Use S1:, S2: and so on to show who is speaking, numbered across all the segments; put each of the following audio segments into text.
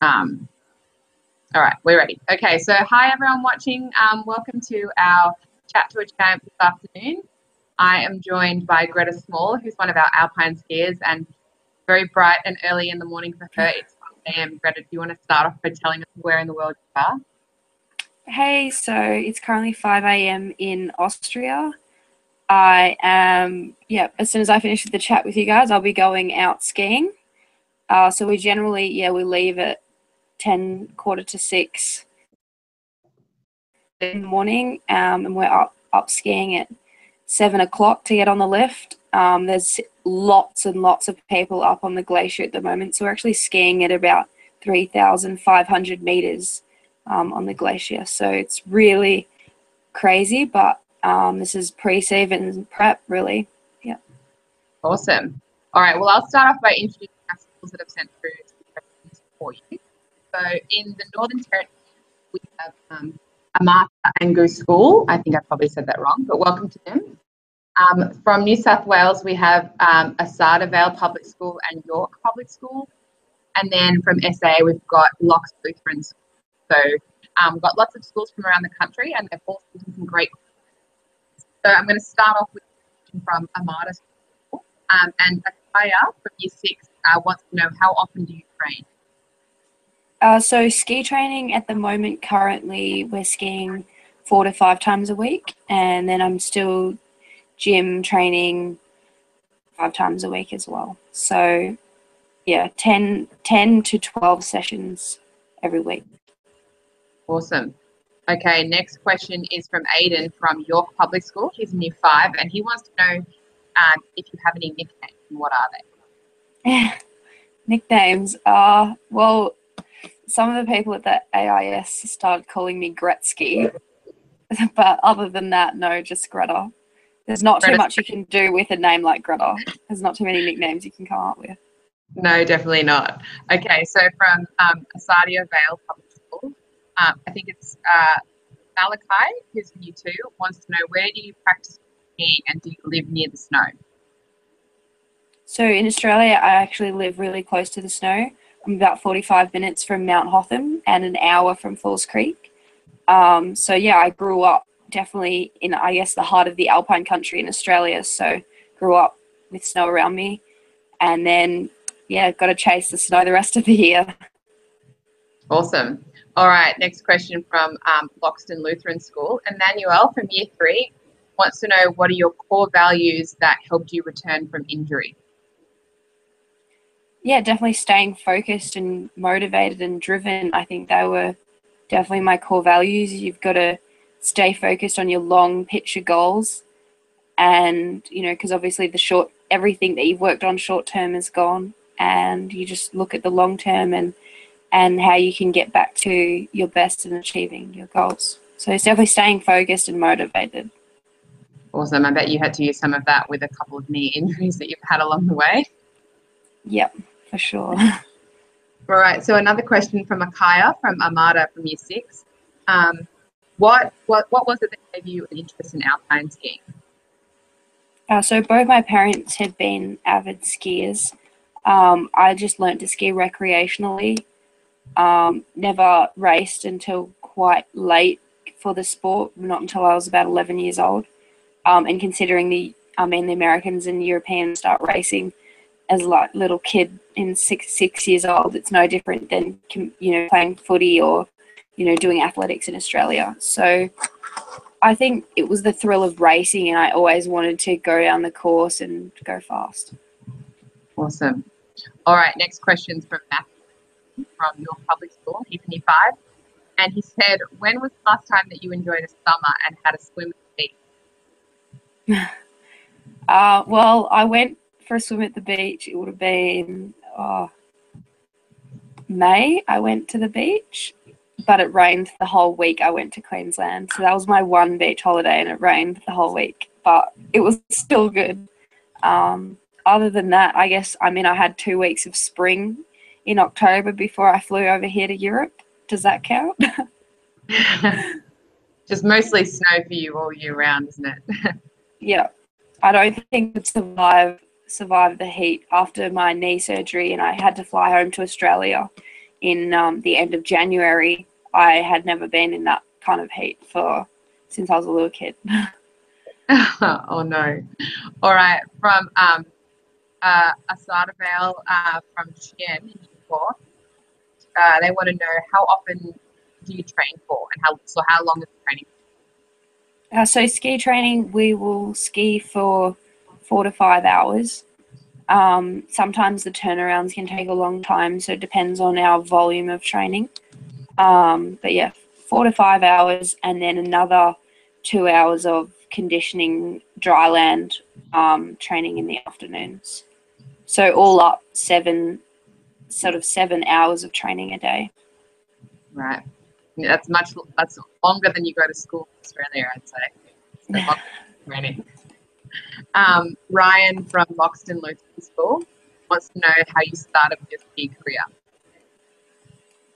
S1: Um, all right, we're ready. Okay, so hi everyone watching. Welcome to our chat to a champ this afternoon. I am joined by Greta Small, who's one of our Alpine skiers, and very bright and early in the morning for her. It's 5 a.m. Greta, do you want to start off by telling us where in the world you are?
S2: Hey, so it's currently 5 a.m. in Austria. I am, as soon as I finish the chat with you guys, I'll be going out skiing. So we generally, we leave at 10, quarter to 6 in the morning, and we're up skiing at 7 o'clock to get on the lift. There's lots and lots of people up on the glacier at the moment, so we're actually skiing at about 3,500 meters on the glacier. So it's really crazy, but this is pre-season prep, really. Yeah.
S1: Awesome. All right, well, I'll start off by introducing our schools that have sent through questions for you. So in the Northern Territory, we have Amata and Goose School. I think I probably said that wrong, but welcome to them. From New South Wales, we have Asada Vale Public School and York Public School. And then from SA, we've got Lox Lutheran School. So we've got lots of schools from around the country, and they've all sent some great questions. So I'm going to start off with a question from Amata School. And Akaya from Year 6 wants to know, how often do you train?
S2: So ski training at the moment, currently we're skiing 4 to 5 times a week, and then I'm still gym training 5 times a week as well. So 10 to 12 sessions every week.
S1: Awesome. Okay, next question is from Aiden from York Public School. He's in Year 5, and he wants to know if you have any nicknames, and what are they?
S2: Nicknames? Well, some of the people at the AIS started calling me Gretzky, but other than that, no, just Greta. There's not too much you can do with a name like Greta. There's not too many nicknames you can come up with.
S1: No, definitely not. Okay, so from Asadia Vale Public School, I think it's Malachi, who's in Year 2, wants to know, where do you practice skiing and do you live near the snow?
S2: So in Australia, I actually live really close to the snow. I'm about 45 minutes from Mount Hotham and an hour from Falls Creek. I grew up definitely in, I guess, the heart of the Alpine country in Australia. So grew up with snow around me, and then, got to chase the snow the rest of the year.
S1: Awesome. All right, next question from Loxton Lutheran School. Emmanuel from Year 3 wants to know, what are your core values that helped you return from injury?
S2: Yeah, definitely staying focused and motivated and driven. I think they were definitely my core values. You've got to stay focused on your long picture goals, and because obviously everything that you've worked on short term is gone, and you just look at the long term and how you can get back to your best and achieving your goals. So it's definitely staying focused and motivated.
S1: Awesome. I bet you had to use some of that with a couple of knee injuries that you've had along the way.
S2: Yep, for sure.
S1: All right, so another question from Akaya from Amada from Year 6. What was it that gave you an interest in alpine skiing?
S2: So both my parents have been avid skiers. I just learnt to ski recreationally. Never raced until quite late for the sport, not until I was about 11 years old. And considering the Americans and Europeans start racing as a little kid in six years old, it's no different than, playing footy or, doing athletics in Australia. So I think it was the thrill of racing, and I always wanted to go down the course and go fast.
S1: Awesome. All right, next question's from Matthew from York Public School. He's in Year 5. And he said, when was the last time that you enjoyed a summer and had a swim at the beach?
S2: Well, I went for a swim at the beach. It would have been May. I went to the beach, but it rained the whole week. I went to Queensland, so that was my one beach holiday, and it rained the whole week, but it was still good. Other than that, I guess, I had 2 weeks of spring in October before I flew over here to Europe. Does that count?
S1: Just mostly snow for you all year round, isn't it?
S2: Yeah. I don't think I'd survive the heat after my knee surgery, and I had to fly home to Australia in the end of January. I had never been in that kind of heat since I was a little kid.
S1: Oh no. All right. From Asada Vale from Chien in Newport. They want to know, how often do you train for, and how long is the training?
S2: So ski training, we will ski for 4 to 5 hours. Sometimes the turnarounds can take a long time, so it depends on our volume of training. But yeah, 4 to 5 hours, and then another 2 hours of conditioning dryland training in the afternoons. So all up 7 hours of training a day.
S1: Right. Yeah, that's longer than you go to school in Australia, I'd say. So longer training. Ryan from Loxton Local School wants to know how you started with your ski career.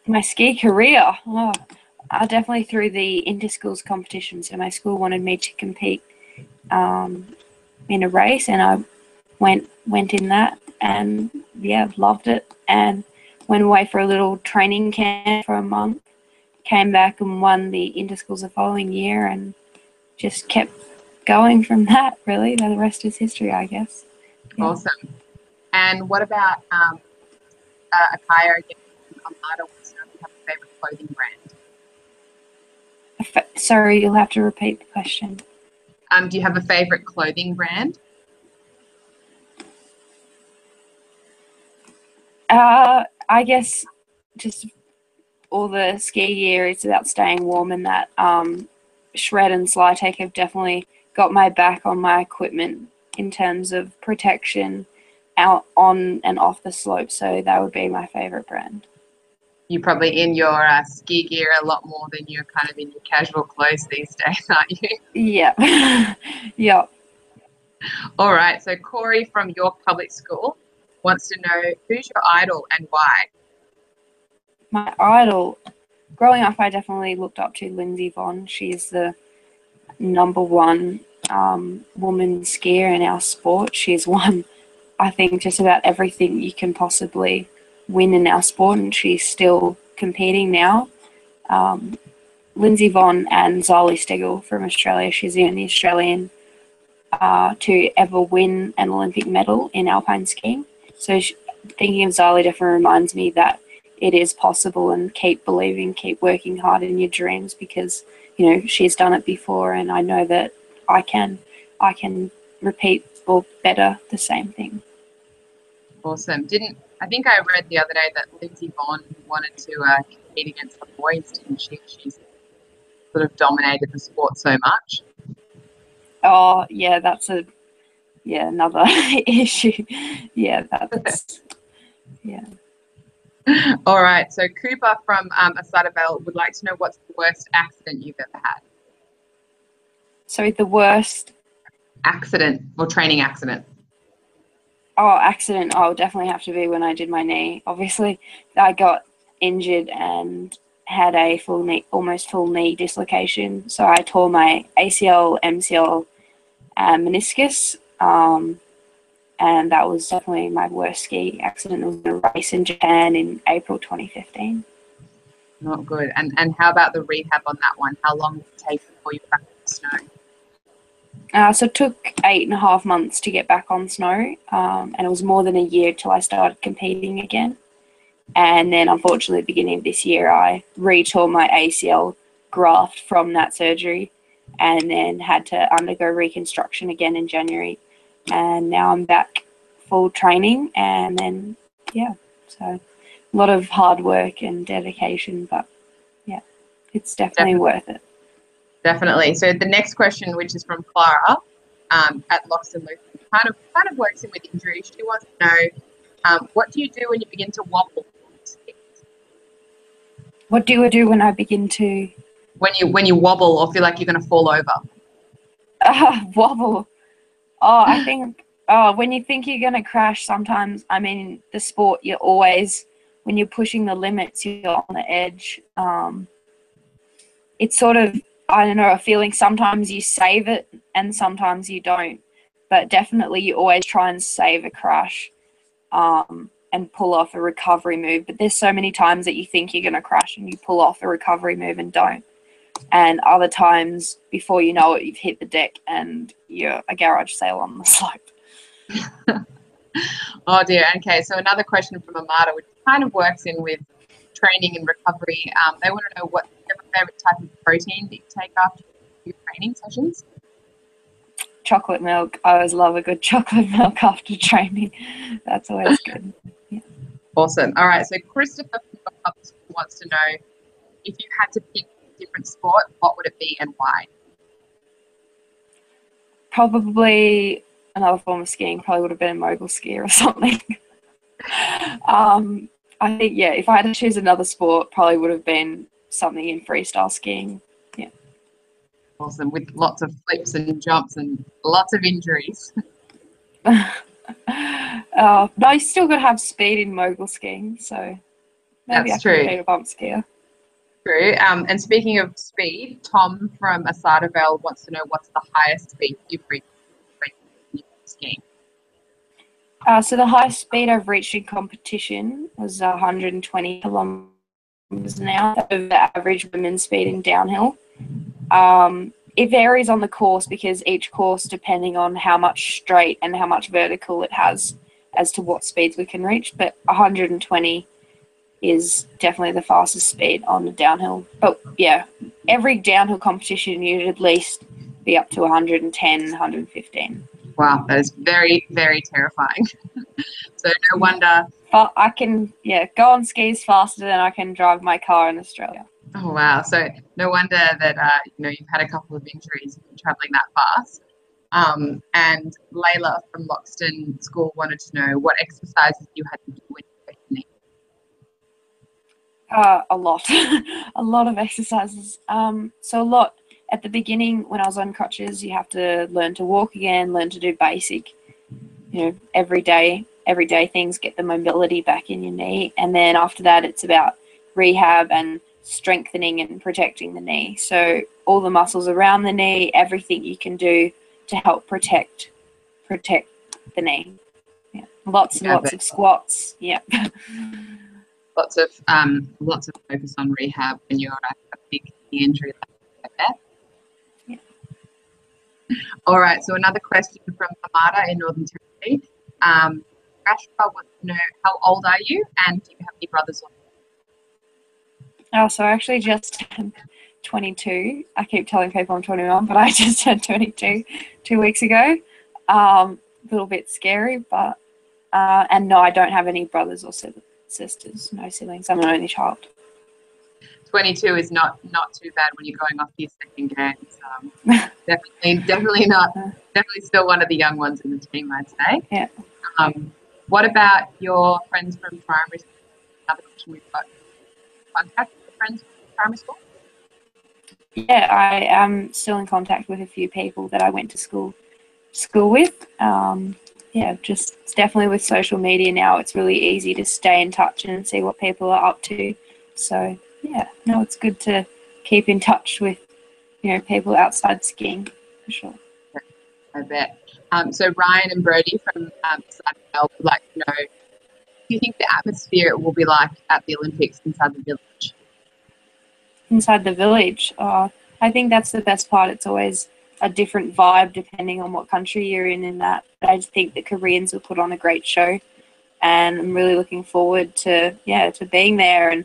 S2: My ski career? Definitely through the inter-schools competition. So my school wanted me to compete in a race, and I went in that, and yeah, loved it, and went away for a little training camp for a month, came back and won the inter-schools the following year, and just kept going from that, really. The rest is history, I guess. Yeah.
S1: Awesome. And what about Akaya again from Almada? Wants to know if you have a favourite clothing brand.
S2: Sorry, you'll have to repeat the question.
S1: Do you have a favourite clothing brand?
S2: I guess just all the ski gear is about staying warm, and that Shred and Slytech have definitely got my back on my equipment in terms of protection out on and off the slope. So that would be my favourite brand.
S1: You're probably in your ski gear a lot more than you're kind of in your casual clothes these days, aren't you?
S2: Yeah. Yeah.
S1: All right. So Corey from York Public School wants to know, who's your idol and why?
S2: My idol, growing up, I definitely looked up to Lindsay Vonn. She's the number one woman skier in our sport. She's won, I think, just about everything you can possibly win in our sport, and she's still competing now. Lindsay Vonn and Zali Stegel from Australia. She's the only Australian to ever win an Olympic medal in Alpine skiing. So thinking of Zali definitely reminds me that it is possible, and keep believing, keep working hard in your dreams, because, you know, she's done it before, and I know that I can repeat or better the same thing.
S1: Awesome. I think I read the other day that Lindsay Vonn wanted to compete against the boys, didn't she? She's sort of dominated the sport so much.
S2: Oh, yeah, that's another issue. Yeah, that's, yeah.
S1: All right. So Cooper from Asada Vale would like to know, what's the worst accident you've ever had?
S2: So the worst
S1: accident or training accident?
S2: Accident. Oh, definitely have to be when I did my knee. Obviously, I got injured and had a almost full knee dislocation. So I tore my ACL, MCL, and meniscus. And that was definitely my worst ski accident. It was in a race in Japan in April 2015.
S1: Not good. And how about the rehab on that one? How long did it take before you were back in the snow?
S2: So it took 8.5 months to get back on snow, and it was more than a year till I started competing again. And then, unfortunately, at the beginning of this year, I re-tore my ACL graft from that surgery, and then had to undergo reconstruction again in January. And now I'm back full training, and then, yeah, so a lot of hard work and dedication, but yeah, it's definitely worth it.
S1: Definitely. So the next question, which is from Clara at Loxton Local, kind of works in with injuries. She wants to know, what do you do when you begin to wobble?
S2: What do I do when I begin to?
S1: When you wobble or feel like you're going to fall over.
S2: Wobble. I think when you think you're going to crash, sometimes, I mean, the sport, you're always, when you're pushing the limits, you're on the edge. It's sort of, I don't know, a feeling sometimes you save it and sometimes you don't. But definitely you always try and save a crash. and pull off a recovery move. But there's so many times that you think you're going to crash and you pull off a recovery move and don't. And other times, before you know it, you've hit the deck and you're a garage sale on the slope.
S1: Oh dear. Okay, so another question from Amada, which kind of works in with training and recovery. They want to know what your favorite type of protein that you take after your training sessions.
S2: Chocolate milk. I always love a good chocolate milk after training. That's always good. Yeah.
S1: Awesome. All right, so Christopher from public school wants to know, if you had to pick a different sport, what would it be and why?
S2: Probably another form of skiing. Probably would have been a mogul skier or something. I think, yeah, if I had to choose another sport, probably would have been something in freestyle skiing. Yeah.
S1: Awesome, with lots of flips and jumps and lots of injuries.
S2: No, you still got to have speed in mogul skiing, so maybe
S1: That's
S2: I could
S1: true.
S2: be a bump skier.
S1: True. And speaking of speed, Tom from Asadavale wants to know, what's the highest speed you've reached in skiing?
S2: So the highest speed I've reached in competition was 120 kilometers an hour. That's the average women's speed in downhill. It varies on the course because each course, depending on how much straight and how much vertical it has, as to what speeds we can reach. But 120 is definitely the fastest speed on the downhill. But yeah, every downhill competition you'd at least be up to 110, 115.
S1: Wow, that is very, very terrifying. So no wonder.
S2: But I can, go on skis faster than I can drive my car in Australia.
S1: Oh wow! So no wonder that you've had a couple of injuries traveling that fast. And Layla from Loxton School wanted to know what exercises you had to do when you hurt your knee.
S2: A lot, a lot of exercises. So a lot at the beginning when I was on crutches, you have to learn to walk again, learn to do basic, everyday things, get the mobility back in your knee. And then after that, it's about rehab and strengthening and protecting the knee. So all the muscles around the knee, everything you can do to help protect the knee. Yeah. Lots and lots of squats. Yeah.
S1: Lots of focus on rehab when you're a big knee injury like that.
S2: Yeah.
S1: All right. So another question from Amada in Northern Territory. Rashba wants to know, how old are you, and do you have any brothers or sisters?
S2: Oh, so I actually just turned 22. I keep telling people I'm 21, but I just turned 22 2 weeks ago. A little bit scary, but and no, I don't have any brothers or sisters. No siblings. I'm an only child.
S1: 22 is not too bad when you're going off to your second games. Definitely not. Definitely still one of the young ones in the team, I'd say.
S2: Yeah.
S1: What about your friends from primary school? Another question we've got. Contact with friends from primary school?
S2: Yeah, I am still in contact with a few people that I went to school with. Just definitely with social media now, it's really easy to stay in touch and see what people are up to. So it's good to keep in touch with people outside skiing for sure.
S1: I bet. So Ryan and Brody from Sunnyvale would like to know, do you think the atmosphere will be like at the Olympics inside the village?
S2: Inside the village, I think that's the best part. It's always a different vibe depending on what country you're in that. But I think the Koreans will put on a great show, and I'm really looking forward to being there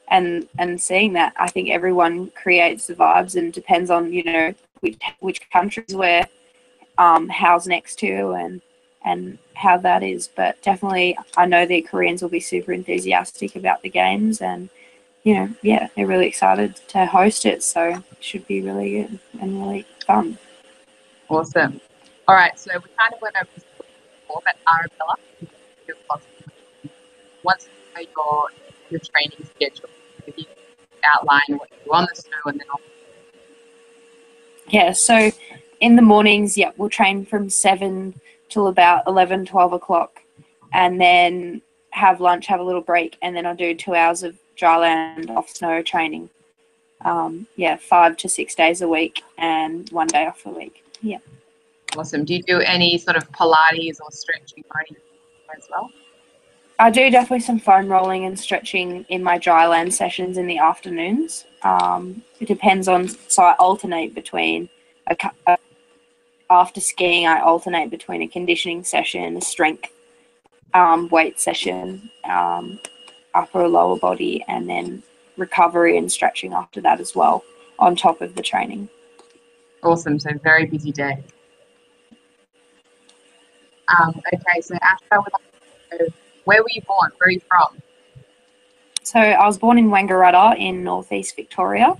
S2: and seeing that. I think everyone creates the vibes, and depends on which countries we're housed next to and how that is. But definitely I know the Koreans will be super enthusiastic about the games, and they're really excited to host it, so it should be really good and really fun.
S1: Awesome. All right, so we kind of went over this before, but Arabella wants to know your training schedule. If you outline what you do on the snow and then on.
S2: Yeah, so in the mornings, we'll train from 7 till about 11, 12 o'clock, and then have lunch, have a little break, and then I'll do 2 hours of Dryland off snow training. 5 to 6 days a week and 1 day off a week. Yeah.
S1: Awesome. Do you do any sort of Pilates or stretching or anything as well?
S2: I do definitely some foam rolling and stretching in my Dryland sessions in the afternoons. It depends on, so I alternate between, after skiing, I alternate between a conditioning session, a strength weight session, upper or lower body, and then recovery and stretching after that as well, on top of the training.
S1: Awesome. So very busy day. Okay, so after I would like to know, where were you born? Where are you from?
S2: So I was born in Wangaratta in northeast Victoria,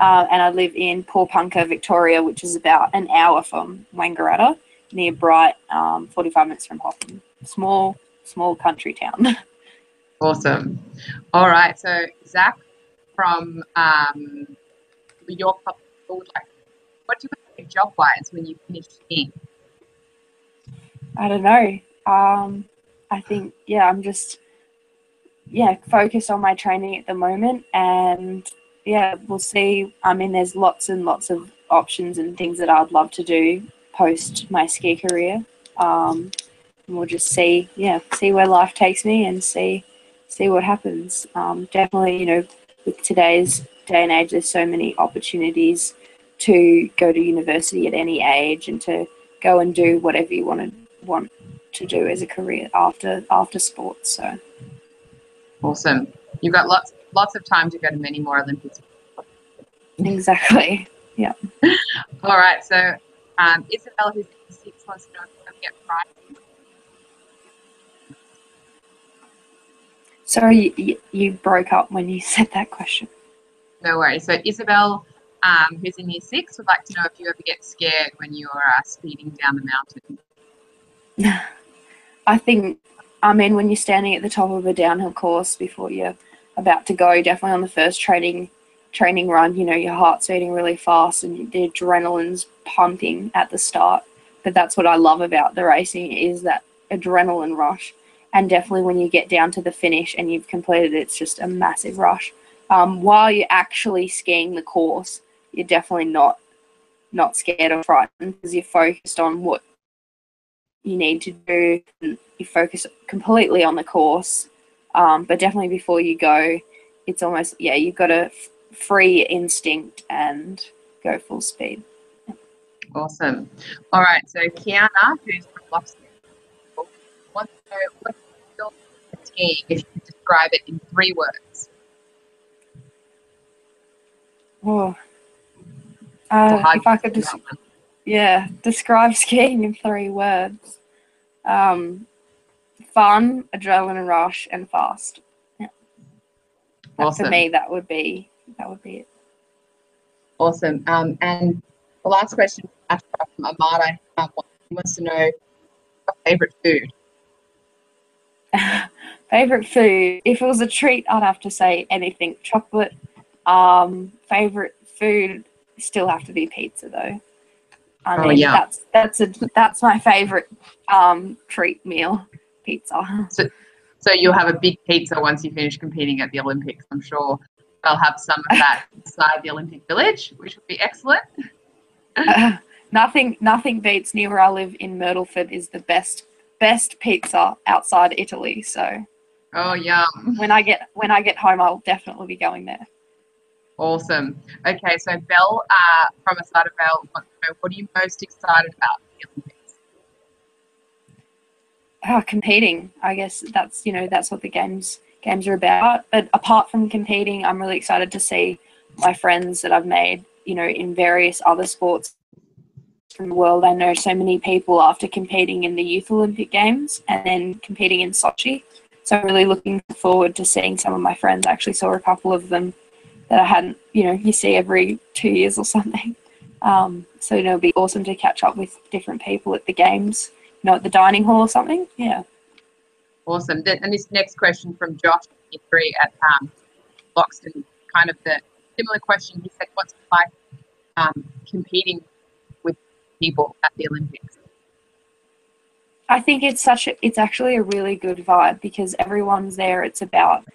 S2: and I live in PyeongChang, Victoria, which is about an hour from Wangaratta, near Bright, 45 minutes from Hotham. Small country town.
S1: Awesome. All right, so Zach from your couple would like, what do you do job-wise when you finish skiing?
S2: I don't know. I think, I'm just, focused on my training at the moment, and we'll see. I mean, there's lots and lots of options and things that I'd love to do post my ski career. And we'll just see where life takes me and see what happens. Definitely, with today's day and age, there's so many opportunities to go to university at any age and to go and do whatever you want to do as a career after sports. So
S1: awesome. You've got lots of time to go to many more Olympics.
S2: Exactly. Yeah.
S1: All right. So Isabel, who's 6, wants to know if you get prizes.
S2: Sorry, you broke up when you said that question.
S1: No worries. So Isabel, who's in year 6, would like to know if you ever get scared when you're speeding down the mountain.
S2: I think, when you're standing at the top of a downhill course before you're about to go, definitely on the first training run, your heart's beating really fast and the adrenaline's pumping at the start. But that's what I love about the racing, is that adrenaline rush. And definitely when you get down to the finish and you've completed it, it's just a massive rush. While you're actually skiing the course, you're definitely not scared or frightened, because you're focused on what you need to do, and you focus completely on the course. But definitely before you go, it's almost, you've got a free instinct and go full speed.
S1: Awesome. All right, so Kiana, who's from Lockstone, wants to know what you feel skiing, if you could describe it in 3 words.
S2: Oh, if I could just, describe skiing in 3 words. Fun, adrenaline rush, and fast. Yeah.
S1: Awesome.
S2: For me, that would be it.
S1: Awesome. And the last question from Amada, he wants to know your favorite food.
S2: Favorite food? If it was a treat, I'd have to say anything chocolate. Favorite food still have to be pizza, though. That's my favorite treat meal, pizza.
S1: So you'll have a big pizza once you finish competing at the Olympics. I'm sure they'll have some of that inside the Olympic Village, which would be excellent.
S2: Nothing beats, near where I live in Myrtleford, is the best pizza outside Italy. So,
S1: oh yum!
S2: When I get home, I'll definitely be going there.
S1: Awesome. Okay, so Belle from Asada Belle wants to know, what are you most excited about the Olympics?
S2: Competing. I guess that's what the games are about. But apart from competing, I'm really excited to see my friends that I've made, in various other sports from the world. I know so many people after competing in the Youth Olympic Games and then competing in Sochi. So I'm really looking forward to seeing some of my friends. I actually saw a couple of them that I hadn't, you see every 2 years or something. So it'll be awesome to catch up with different people at the games, at the dining hall or something. Yeah.
S1: Awesome. And this next question from Josh, year 3 at Loxton, kind of the similar question. He said, what's it like competing with people at the Olympics?
S2: I think it's actually a really good vibe, because everyone's there. It's about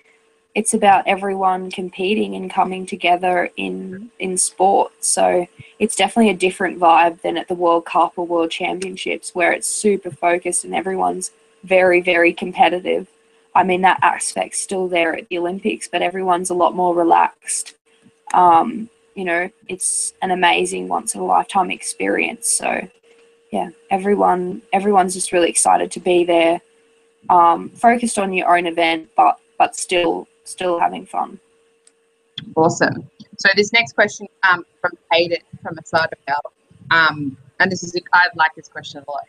S2: everyone competing and coming together in sport. So it's definitely a different vibe than at the World Cup or World Championships, where it's super focused and everyone's very, very competitive. I mean, that aspect's still there at the Olympics, but everyone's a lot more relaxed. You know, it's an amazing once-in-a-lifetime experience. So, yeah, everyone's just really excited to be there, focused on your own event, but still having fun.
S1: Awesome. So this next question from Hayden from Asada, and this is I like this question a lot.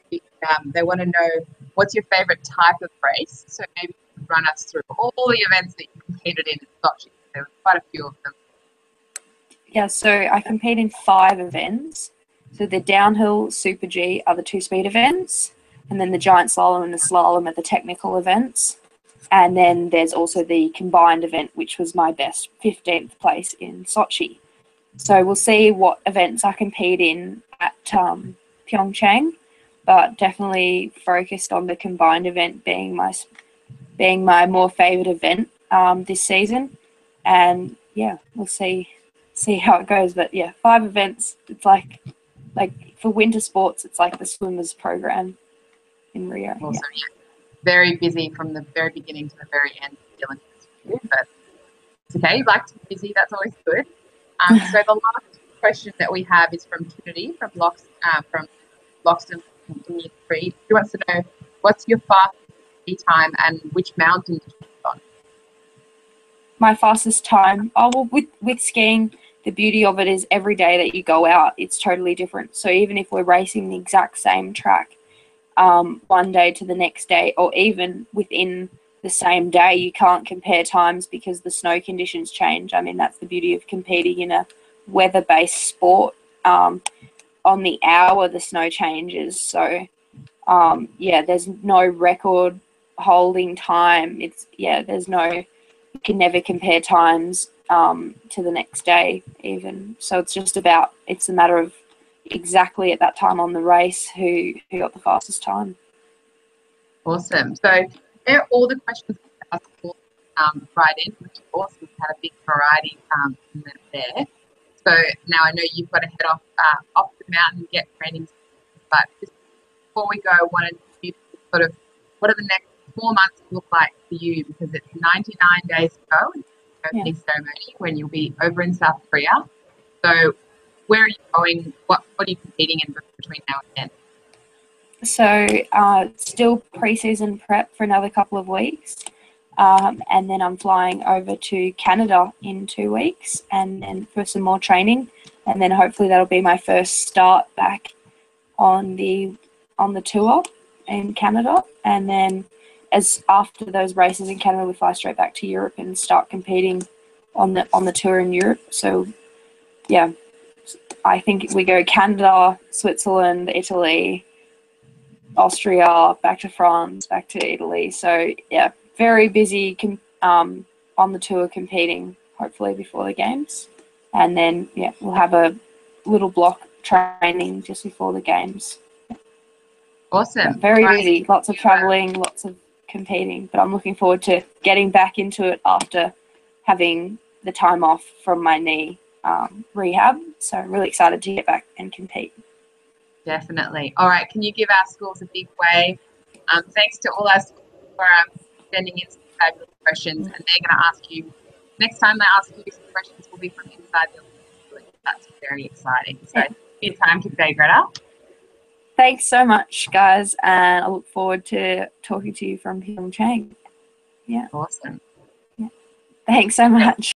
S1: They want to know, what's your favorite type of race? So maybe you could run us through all the events that you competed in Sochi. There were quite a few of them.
S2: Yeah, so I compete in 5 events. So the downhill, Super G are the 2 speed events, and then the giant slalom and the slalom are the technical events. And then there's also the combined event, which was my best 15th place in Sochi. So we'll see what events I compete in at PyeongChang, but definitely focused on the combined event being my more favourite event this season. And yeah, we'll see how it goes. But yeah, 5 events. It's like for winter sports, it's like the swimmers program in Rio.
S1: Awesome. Yeah. Very busy from the very beginning to the very end of the Olympics, but it's okay. You like to be busy. That's always good. So the last question that we have is from Kennedy from Loxton in Year 3. She wants to know, what's your fastest time and which mountain did you on?
S2: My fastest time? Oh, well, with skiing, the beauty of it is every day that you go out, it's totally different. So even if we're racing the exact same track, one day to the next day, or even within the same day, you can't compare times because the snow conditions change. I mean, that's the beauty of competing in a weather-based sport. On the hour, the snow changes. So, yeah, there's no record holding time. You can never compare times to the next day even. So it's a matter of exactly at that time on the race who got the fastest time.
S1: Awesome. So they're all the questions that right in, which is awesome. We've had a big variety there. So now I know you've got to head off the mountain and get training. But just before we go, I wanted to sort of, what are the next 4 months look like for you? Because it's 99 days to go in the opening ceremony when you'll be over in South Korea. So where are you going? What are you competing in between now and then?
S2: So still pre-season prep for another couple of weeks. And then I'm flying over to Canada in 2 weeks and then for some more training. And then hopefully that'll be my first start back on the tour in Canada. And then after those races in Canada, we fly straight back to Europe and start competing on the tour in Europe. So yeah, I think we go Canada, Switzerland, Italy, Austria, back to France, back to Italy. So yeah, very busy on the tour competing, hopefully before the games. And then yeah, we'll have a little block training just before the games.
S1: Awesome.
S2: Yeah, very busy, lots of traveling, lots of competing, but I'm looking forward to getting back into it after having the time off from my knee rehab. So really excited to get back and compete.
S1: Definitely. All right. Can you give our schools a big wave? Thanks to all our schools for sending in some fabulous questions. And they're going to ask you, next time they ask you some questions will be from inside the Olympics. That's very exciting. So your time today, Greta.
S2: Thanks so much, guys. And I look forward to talking to you from PyeongChang. Yeah.
S1: Awesome.
S2: Yeah. Thanks so much.